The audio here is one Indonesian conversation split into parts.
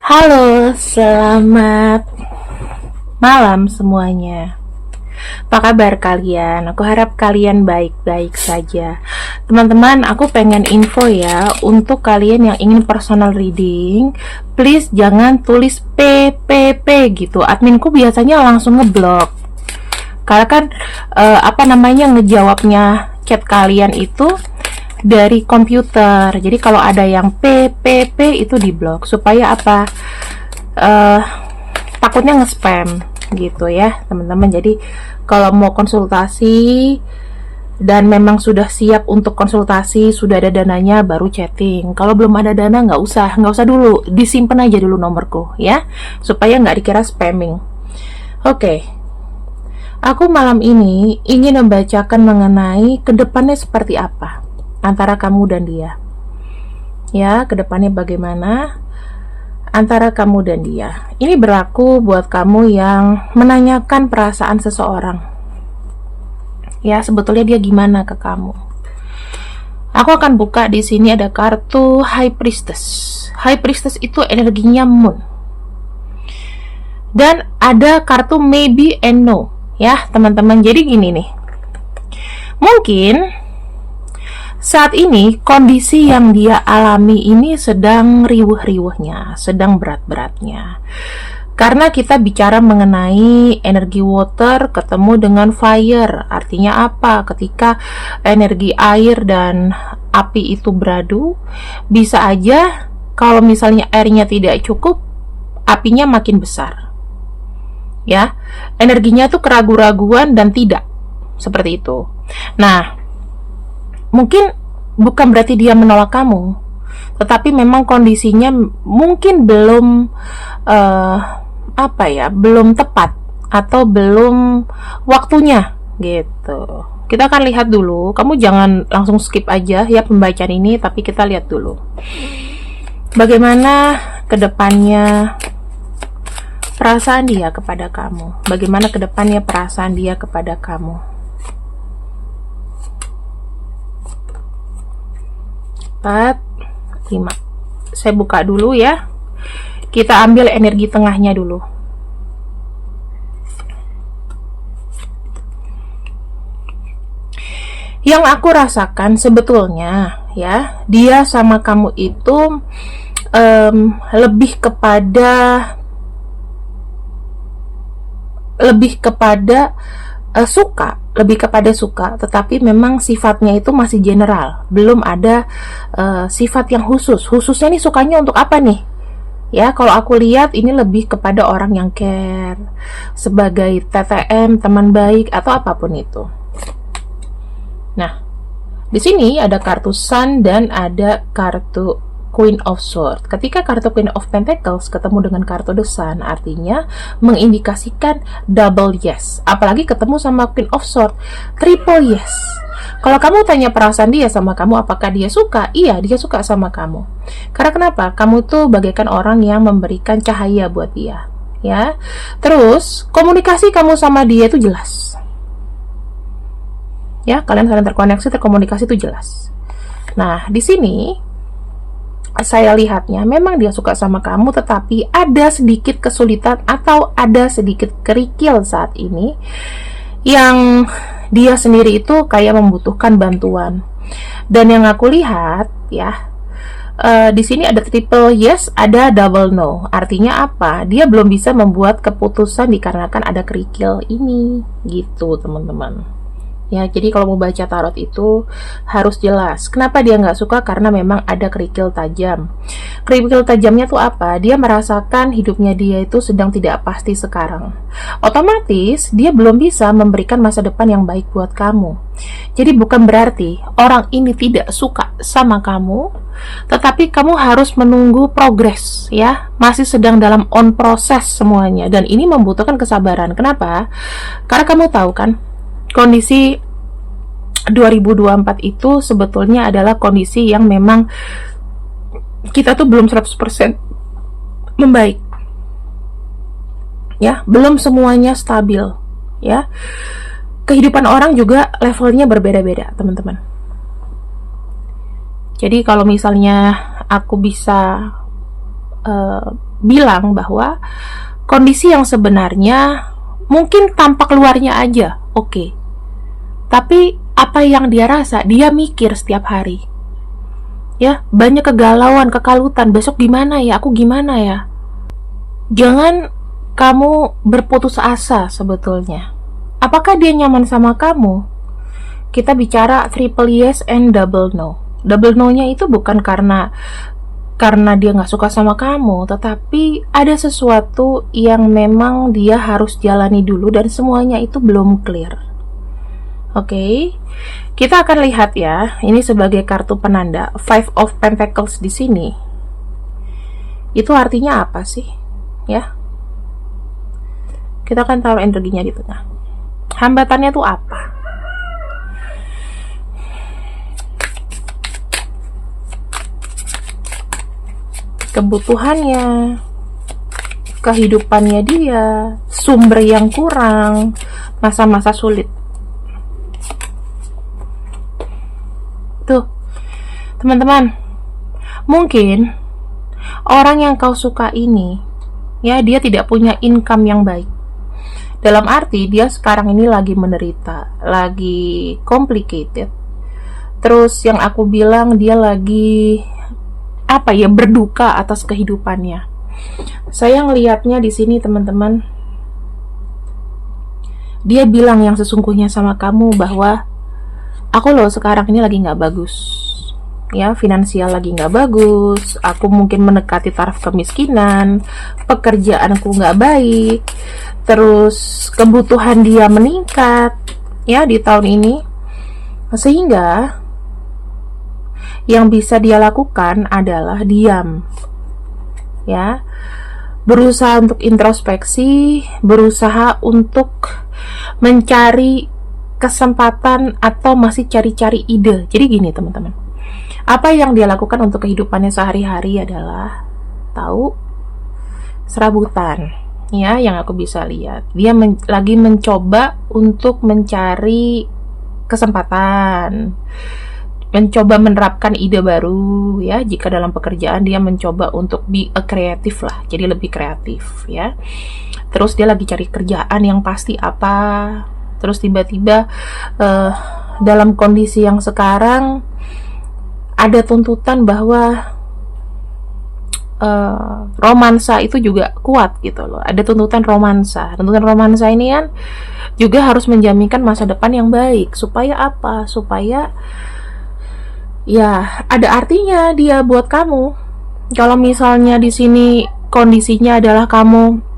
Halo, selamat malam semuanya. Apa kabar kalian? Aku harap kalian baik-baik saja. Teman-teman, aku pengen info ya untuk kalian yang ingin personal reading. Please jangan tulis PPP gitu. Adminku biasanya langsung ngeblok. Karena kan ngejawabnya chat kalian itu dari komputer. Jadi kalau ada yang PPP itu diblok supaya apa? eh Takutnya nge-spam gitu ya, teman-teman. Jadi kalau mau konsultasi dan memang sudah siap untuk konsultasi, sudah ada dananya baru chatting. Kalau belum ada dana nggak usah dulu, disimpan aja dulu nomorku ya, supaya nggak dikira spamming. Oke, aku malam ini ingin membacakan mengenai kedepannya seperti apa antara kamu dan dia. Ya, kedepannya bagaimana antara kamu dan dia. Ini berlaku buat kamu yang menanyakan perasaan seseorang. Ya, sebetulnya dia gimana ke kamu. Aku akan buka di sini ada kartu High Priestess. High Priestess itu energinya moon. Dan ada kartu maybe and no. Ya, teman-teman. Jadi gini nih. Mungkin saat ini kondisi yang dia alami ini sedang riuh-riuhnya, sedang berat-beratnya. Karena kita bicara mengenai energi water ketemu dengan fire. Artinya apa? Ketika energi air dan api itu beradu, bisa aja kalau misalnya airnya tidak cukup, apinya makin besar. Ya, energinya tuh keraguan-raguan dan tidak. Seperti itu. Nah, mungkin bukan berarti dia menolak kamu, tetapi memang kondisinya mungkin belum belum tepat atau belum waktunya gitu. Kita akan lihat dulu. Kamu jangan langsung skip aja ya pembacaan ini, tapi kita lihat dulu bagaimana kedepannya perasaan dia kepada kamu. Bagaimana kedepannya perasaan dia kepada kamu. 4, 5. Saya buka dulu ya. Kita ambil energi tengahnya dulu. Yang aku rasakan sebetulnya ya, dia sama kamu itu lebih kepada suka, tetapi memang sifatnya itu masih general, belum ada sifat yang khususnya nih sukanya untuk apa nih ya. Kalau aku lihat ini lebih kepada orang yang care, sebagai TTM, teman baik atau apapun itu. Nah, di sini ada kartu Sun dan ada kartu Queen of Swords. Ketika kartu Queen of Pentacles ketemu dengan kartu The Sun, artinya mengindikasikan double yes. Apalagi ketemu sama Queen of Swords, triple yes. Kalau kamu tanya perasaan dia sama kamu, apakah dia suka? Iya, dia suka sama kamu. Karena kenapa? Kamu tuh bagaikan orang yang memberikan cahaya buat dia, ya. Terus komunikasi kamu sama dia itu jelas. Ya, kalian saling terkoneksi, terkomunikasi itu jelas. Nah, di sini saya lihatnya memang dia suka sama kamu, tetapi ada sedikit kesulitan atau ada sedikit kerikil saat ini yang dia sendiri itu kayak membutuhkan bantuan. Dan yang aku lihat ya, di sini ada triple yes, ada double no. Artinya apa? Dia belum bisa membuat keputusan dikarenakan ada kerikil ini gitu, teman-teman. Ya, jadi kalau mau baca tarot itu harus jelas. Kenapa dia nggak suka? Karena memang ada kerikil tajam. Kerikil tajamnya tuh apa? Dia merasakan hidupnya dia itu sedang tidak pasti sekarang. Otomatis dia belum bisa memberikan masa depan yang baik buat kamu. Jadi bukan berarti orang ini tidak suka sama kamu, tetapi kamu harus menunggu progres ya. Masih sedang dalam on proses semuanya, dan ini membutuhkan kesabaran. Kenapa? Karena kamu tahu kan, kondisi 2024 itu sebetulnya adalah kondisi yang memang kita tuh belum 100% membaik. Ya, belum semuanya stabil, ya. Kehidupan orang juga levelnya berbeda-beda, teman-teman. Jadi kalau misalnya aku bisa bilang bahwa kondisi yang sebenarnya mungkin tampak luarnya aja oke. Tapi apa yang dia rasa, dia mikir setiap hari. Ya, banyak kegalauan, kekalutan, besok gimana ya, aku gimana ya. Jangan kamu berputus asa sebetulnya. Apakah dia nyaman sama kamu? Kita bicara triple yes and double no. Double no-nya itu bukan karena dia nggak suka sama kamu, tetapi ada sesuatu yang memang dia harus jalani dulu dan semuanya itu belum clear. Oke, kita akan lihat ya, ini sebagai kartu penanda Five of Pentacles di sini. Itu artinya apa sih? Ya, kita akan taruh energinya di tengah. Hambatannya tuh apa? Kebutuhannya, kehidupannya dia, sumber yang kurang, masa-masa sulit. Tuh, teman-teman, mungkin orang yang kau suka ini, ya, dia tidak punya income yang baik. Dalam arti dia sekarang ini lagi menderita, lagi complicated. Terus yang aku bilang dia lagi berduka atas kehidupannya. Saya ngelihatnya di sini teman-teman. Dia bilang yang sesungguhnya sama kamu bahwa aku loh sekarang ini lagi nggak bagus. Ya, finansial lagi nggak bagus. Aku mungkin mendekati taraf kemiskinan. Pekerjaanku nggak baik. Terus kebutuhan dia meningkat. Ya, di tahun ini. Sehingga yang bisa dia lakukan adalah diam, ya, berusaha untuk introspeksi, berusaha untuk mencari kesempatan atau masih cari-cari ide. Jadi gini teman-teman, apa yang dia lakukan untuk kehidupannya sehari-hari adalah serabutan, ya, yang aku bisa lihat. Dia lagi mencoba untuk mencari kesempatan, mencoba menerapkan ide baru, ya. Jika dalam pekerjaan dia mencoba untuk be a kreatif lah, jadi lebih kreatif, ya. Terus dia lagi cari kerjaan yang pasti apa. Terus tiba-tiba dalam kondisi yang sekarang ada tuntutan bahwa romansa itu juga kuat gitu loh. Ada tuntutan romansa. Tuntutan romansa ini kan juga harus menjaminkan masa depan yang baik. Supaya apa? Supaya ya ada artinya dia buat kamu. Kalau misalnya di sini kondisinya adalah kamu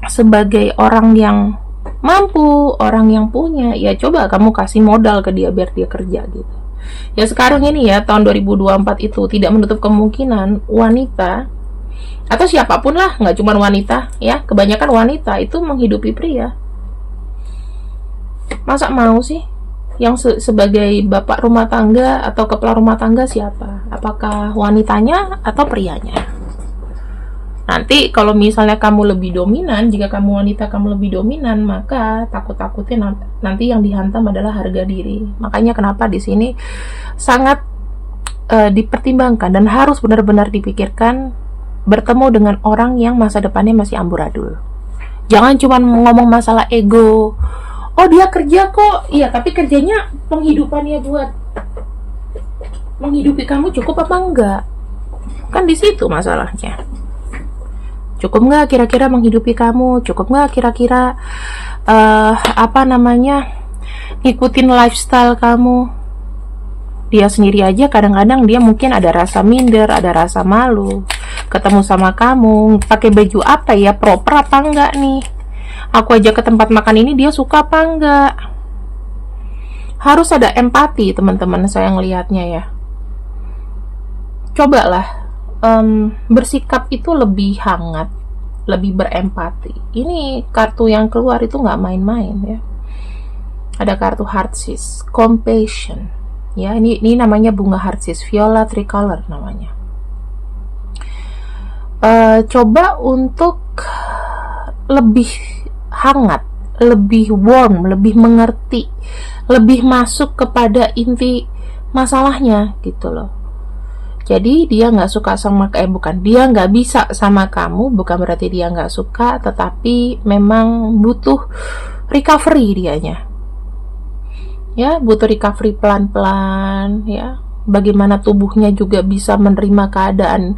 sebagai orang yang mampu, orang yang punya, ya coba kamu kasih modal ke dia biar dia kerja gitu. Ya sekarang ini ya tahun 2024 itu tidak menutup kemungkinan wanita atau siapapun lah, nggak cuma wanita ya, kebanyakan wanita itu menghidupi pria. Masa mau sih yang sebagai bapak rumah tangga atau kepala rumah tangga siapa? Apakah wanitanya atau prianya? Nanti kalau misalnya kamu lebih dominan, jika kamu wanita kamu lebih dominan, maka takut-takutnya nanti yang dihantam adalah harga diri. Makanya kenapa di sini sangat dipertimbangkan dan harus benar-benar dipikirkan bertemu dengan orang yang masa depannya masih amburadul. Jangan cuma ngomong masalah ego. Oh dia kerja kok, iya tapi kerjanya penghidupannya buat menghidupi kamu cukup apa enggak? Kan di situ masalahnya. Cukup nggak kira-kira menghidupi kamu? Cukup nggak kira-kira ngikutin lifestyle kamu? Dia sendiri aja kadang-kadang dia mungkin ada rasa minder, ada rasa malu. Ketemu sama kamu, pakai baju apa ya? Proper apa enggak nih? Aku aja ke tempat makan ini dia suka apa enggak? Harus ada empati teman-teman saya ngelihatnya ya. Cobalah bersikap itu lebih hangat, lebih berempati. Ini kartu yang keluar itu nggak main-main ya. Ada kartu Heartsease, Compassion. Ya, ini namanya bunga Heartsease, Viola Tricolor namanya. Coba untuk lebih hangat, lebih warm, lebih mengerti, lebih masuk kepada inti masalahnya gitu loh. Jadi dia nggak suka sama, bukan, dia nggak bisa sama kamu, bukan berarti dia nggak suka, tetapi memang butuh recovery dianya. Ya, butuh recovery pelan-pelan, ya. Bagaimana tubuhnya juga bisa menerima keadaan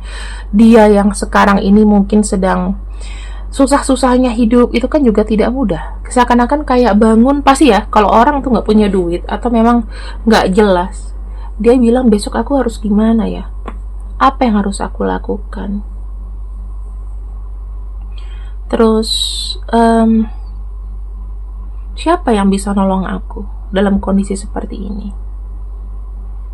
dia yang sekarang ini mungkin sedang susah-susahnya hidup, itu kan juga tidak mudah. Seakan-akan kayak bangun, pasti ya, kalau orang tuh nggak punya duit atau memang nggak jelas, dia bilang besok aku harus gimana ya, apa yang harus aku lakukan. Terus siapa yang bisa nolong aku dalam kondisi seperti ini?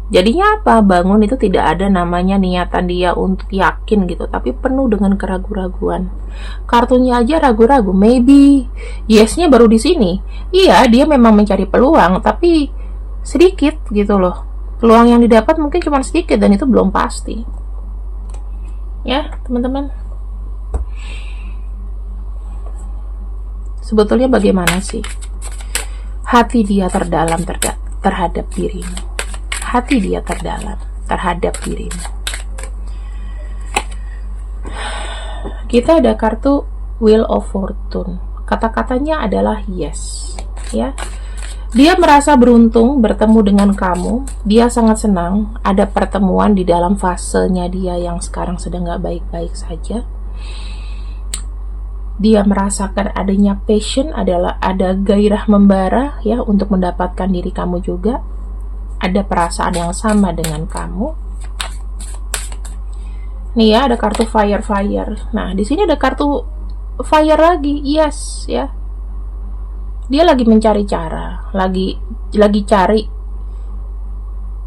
Jadinya apa? Bangun itu tidak ada namanya niatan dia untuk yakin gitu, tapi penuh dengan keraguan-raguan. Kartunya aja ragu-ragu. Maybe yesnya baru di sini. Iya, dia memang mencari peluang, tapi sedikit gitu loh. Peluang yang didapat mungkin cuma sedikit dan itu belum pasti. Ya, teman-teman. Sebetulnya bagaimana sih hati dia terdalam terhadap dirimu? Hati dia terdalam terhadap dirimu. Kita ada kartu Wheel of Fortune. Kata-katanya adalah yes, ya. Dia merasa beruntung bertemu dengan kamu. Dia sangat senang ada pertemuan di dalam fasenya dia yang sekarang sedang gak baik-baik saja. Dia merasakan adanya passion, ada gairah membara ya untuk mendapatkan diri kamu juga. Ada perasaan yang sama dengan kamu. Nih ya, ada kartu fire. Nah, di sini ada kartu fire lagi. Yes, ya. Dia lagi mencari cara, lagi cari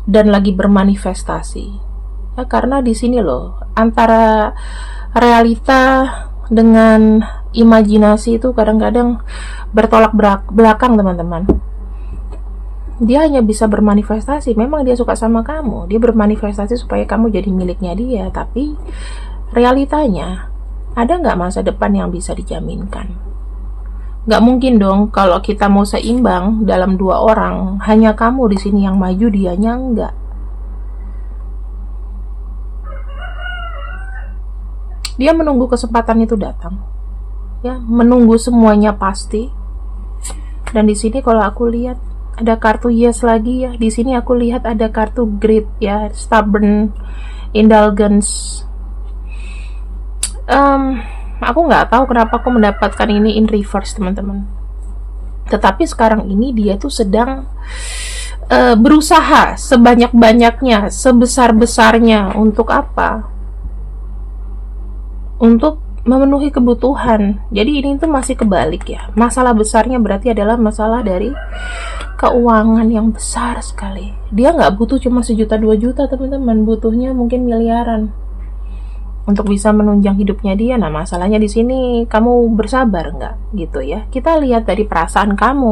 dan lagi bermanifestasi. Ya, karena di sini loh, antara realita dengan imajinasi itu kadang-kadang bertolak belakang, teman-teman. Dia hanya bisa bermanifestasi, memang dia suka sama kamu, dia bermanifestasi supaya kamu jadi miliknya dia, tapi realitanya ada nggak masa depan yang bisa dijaminkan? Nggak mungkin dong kalau kita mau seimbang dalam dua orang, hanya kamu di sini yang maju, dianya enggak. Dia menunggu kesempatan itu datang, ya, menunggu semuanya pasti. Dan di sini kalau aku lihat ada kartu yes lagi ya. Di sini aku lihat ada kartu greed ya, stubborn, indulgence. Aku nggak tahu kenapa aku mendapatkan ini in reverse, teman-teman. Tetapi sekarang ini dia tuh sedang berusaha sebanyak-banyaknya, sebesar-besarnya untuk apa? Untuk memenuhi kebutuhan. Jadi ini tuh masih kebalik ya. Masalah besarnya berarti adalah masalah dari keuangan yang besar sekali. Dia nggak butuh cuma 1 juta 2 juta, teman-teman. Butuhnya mungkin miliaran untuk bisa menunjang hidupnya dia. Nah, masalahnya di sini kamu bersabar nggak gitu ya. Kita lihat dari perasaan kamu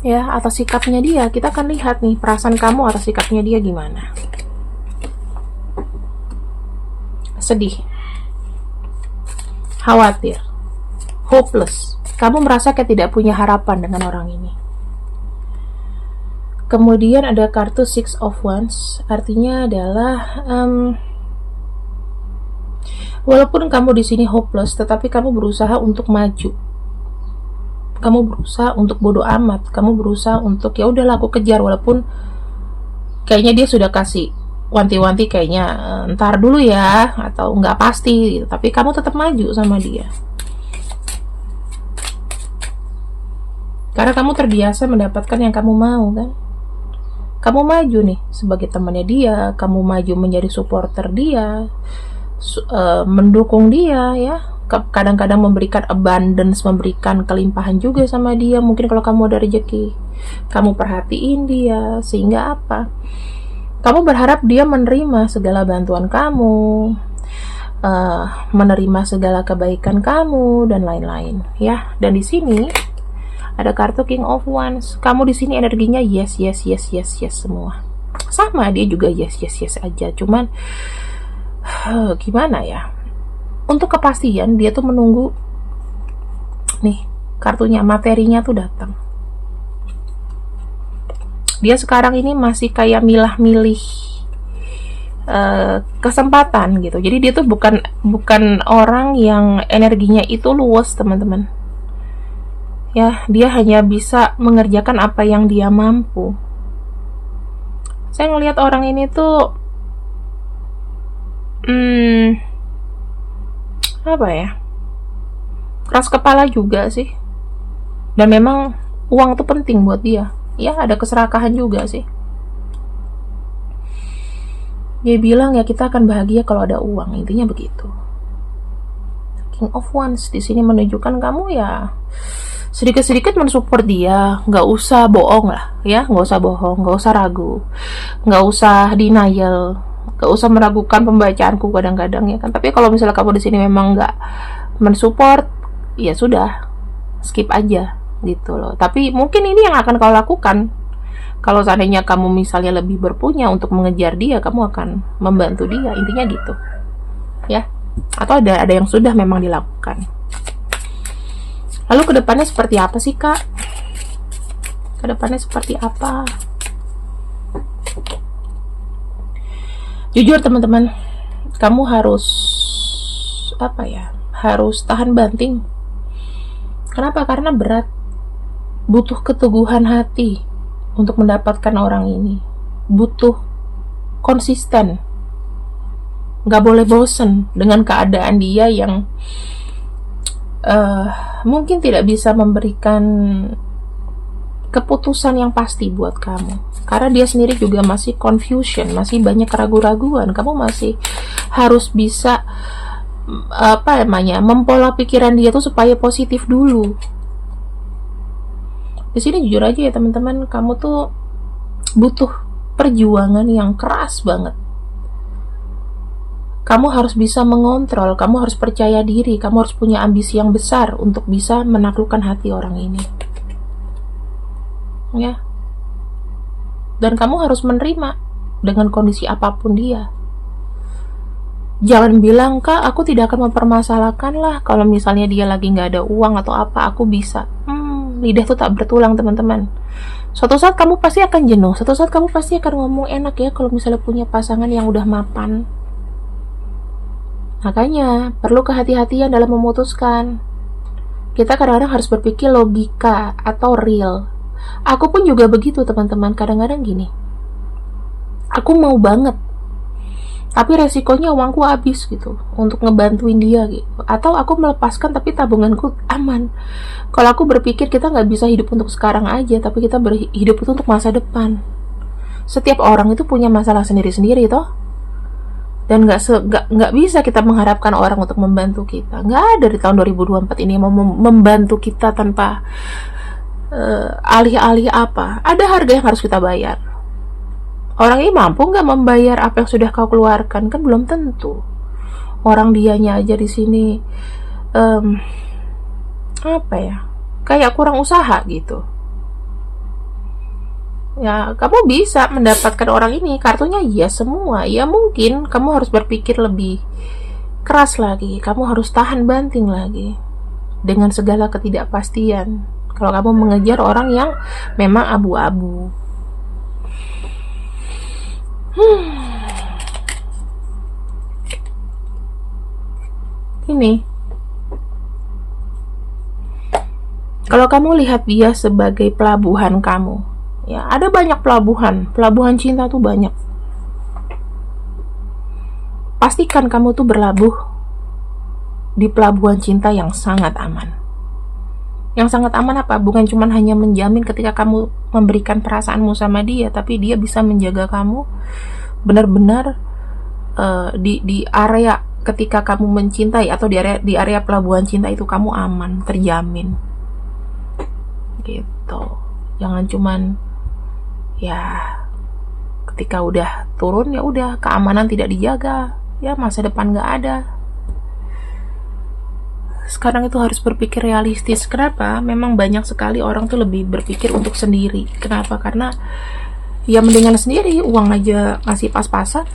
ya, atas sikapnya dia. Kita akan lihat nih perasaan kamu atas sikapnya dia gimana. Sedih, khawatir, hopeless. Kamu merasa kayak tidak punya harapan dengan orang ini. Kemudian ada kartu Six of Wands, artinya adalah walaupun kamu di sini hopeless, tetapi kamu berusaha untuk maju. Kamu berusaha untuk bodo amat. Kamu berusaha untuk ya udahlah aku kejar, walaupun kayaknya dia sudah kasih wanti-wanti kayaknya ntar dulu ya, atau nggak pasti gitu. Tapi kamu tetap maju sama dia. Karena kamu terbiasa mendapatkan yang kamu mau kan. Kamu maju nih sebagai temannya dia, kamu maju menjadi supporter dia, mendukung dia ya. Kadang-kadang memberikan abundance, memberikan kelimpahan juga sama dia. Mungkin kalau kamu ada rezeki, kamu perhatiin dia, sehingga apa? Kamu berharap dia menerima segala bantuan kamu, menerima segala kebaikan kamu dan lain-lain ya. Dan di sini ada kartu King of Wands. Kamu di sini energinya yes semua. Sama, dia juga yes aja. Cuman gimana ya? Untuk kepastian dia tuh menunggu. Nih, kartunya materinya tuh datang. Dia sekarang ini masih kayak milah-milih kesempatan gitu. Jadi dia tuh bukan orang yang energinya itu luas, teman-teman. Ya, dia hanya bisa mengerjakan apa yang dia mampu. Saya ngelihat orang ini tuh apa ya, keras kepala juga sih. Dan memang uang tuh penting buat dia. Ya, ada keserakahan juga sih. Dia bilang ya kita akan bahagia kalau ada uang, intinya begitu. King of Wands di sini menunjukkan kamu ya sedikit-sedikit mensupport dia, nggak usah bohong lah, ya nggak usah bohong, nggak usah ragu, nggak usah denial, nggak usah meragukan pembacaanku kadang-kadang ya kan. Tapi kalau misalnya kamu di sini memang nggak mensupport, ya sudah, skip aja gitu loh. Tapi mungkin ini yang akan kau lakukan. Kalau seandainya kamu misalnya lebih berpunya untuk mengejar dia, kamu akan membantu dia, intinya gitu ya. Atau ada yang sudah memang dilakukan. Lalu kedepannya seperti apa sih, Kak? Kedepannya seperti apa? Jujur teman-teman, kamu harus apa ya, harus tahan banting. Kenapa? Karena berat. Butuh keteguhan hati untuk mendapatkan orang ini. Butuh konsisten. Gak boleh bosen dengan keadaan dia yang mungkin tidak bisa memberikan keputusan yang pasti buat kamu. Karena dia sendiri juga masih confusion, masih banyak keraguan-raguan. Kamu masih harus bisa mempola pikiran dia tuh supaya positif dulu. Di sini jujur aja ya teman-teman, kamu tuh butuh perjuangan yang keras banget. Kamu harus bisa mengontrol, kamu harus percaya diri, kamu harus punya ambisi yang besar untuk bisa menaklukkan hati orang ini. Ya. Dan kamu harus menerima dengan kondisi apapun dia. Jangan bilang, Kak, aku tidak akan mempermasalahkan lah kalau misalnya dia lagi nggak ada uang atau apa, aku bisa. Lidah tuh tak bertulang, teman-teman. Suatu saat kamu pasti akan jenuh, suatu saat kamu pasti akan ngomong enak ya kalau misalnya punya pasangan yang udah mapan. Makanya perlu kehati-hatian dalam memutuskan. Kita kadang-kadang harus berpikir logika atau real. Aku pun juga begitu teman-teman, kadang-kadang gini, aku mau banget, tapi resikonya uangku habis gitu untuk ngebantuin dia gitu. Atau aku melepaskan tapi tabunganku aman. Kalau aku berpikir kita nggak bisa hidup untuk sekarang aja, tapi kita hidup itu untuk masa depan. Setiap orang itu punya masalah sendiri-sendiri toh. Dan nggak bisa kita mengharapkan orang untuk membantu kita. Nggak ada di tahun 2024 ini yang mau membantu kita tanpa alih-alih apa. Ada harga yang harus kita bayar. Orang ini mampu nggak membayar apa yang sudah kau keluarkan? Kan belum tentu. Orang dianya aja di sini kayak kurang usaha gitu. Ya, kamu bisa mendapatkan orang ini, kartunya ya semua. Ya mungkin kamu harus berpikir lebih keras lagi. Kamu harus tahan banting lagi dengan segala ketidakpastian. Kalau kamu mengejar orang yang memang abu-abu. Ini, kalau kamu lihat dia sebagai pelabuhan kamu, ya ada banyak pelabuhan cinta tuh banyak. Pastikan kamu tuh berlabuh di pelabuhan cinta yang sangat aman. Yang sangat aman apa? Bukan cuma hanya menjamin ketika kamu memberikan perasaanmu sama dia, tapi dia bisa menjaga kamu benar-benar di area ketika kamu mencintai, atau di area pelabuhan cinta itu kamu aman, terjamin. Gitu. Jangan cuman ya ketika udah turun ya udah keamanan tidak dijaga, ya masa depan nggak ada. Sekarang itu harus berpikir realistis. Kenapa? Memang banyak sekali orang tuh lebih berpikir untuk sendiri. Kenapa? Karena ya mendingan sendiri, uang aja ngasih pas-pasan.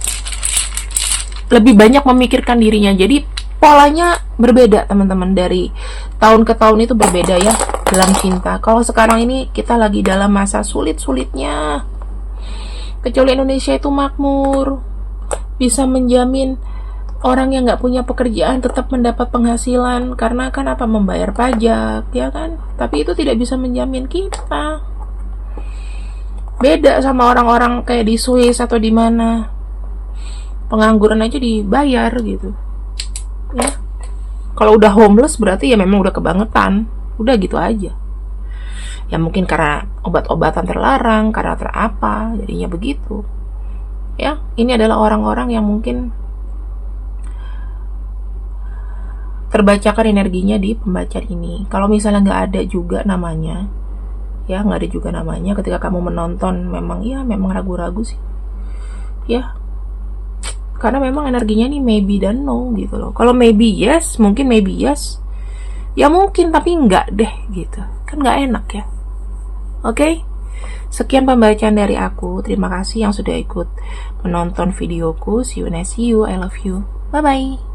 Lebih banyak memikirkan dirinya. Jadi polanya berbeda teman-teman, dari tahun ke tahun itu berbeda ya dalam cinta. Kalau sekarang ini kita lagi dalam masa sulit-sulitnya. Kecuali Indonesia itu makmur, bisa menjamin orang yang nggak punya pekerjaan tetap mendapat penghasilan karena kan apa, membayar pajak, ya kan? Tapi itu tidak bisa menjamin kita. Beda sama orang-orang kayak di Swiss atau di mana, pengangguran aja dibayar gitu, ya. Kalau udah homeless berarti ya memang udah kebangetan, udah gitu aja. Ya mungkin karena obat-obatan terlarang, karena terapa, jadinya begitu. Ya, ini adalah orang-orang yang mungkin terbacakan energinya di pembacaan ini. Kalau misalnya nggak ada juga namanya, ya nggak ada juga namanya ketika kamu menonton, memang ragu-ragu sih, ya. Karena memang energinya nih maybe dan no gitu loh. Kalau maybe yes, mungkin maybe yes, ya mungkin, tapi enggak deh gitu. Kan nggak enak ya. Oke? Sekian pembacaan dari aku. Terima kasih yang sudah ikut menonton videoku. See you next, see you. I love you. Bye bye.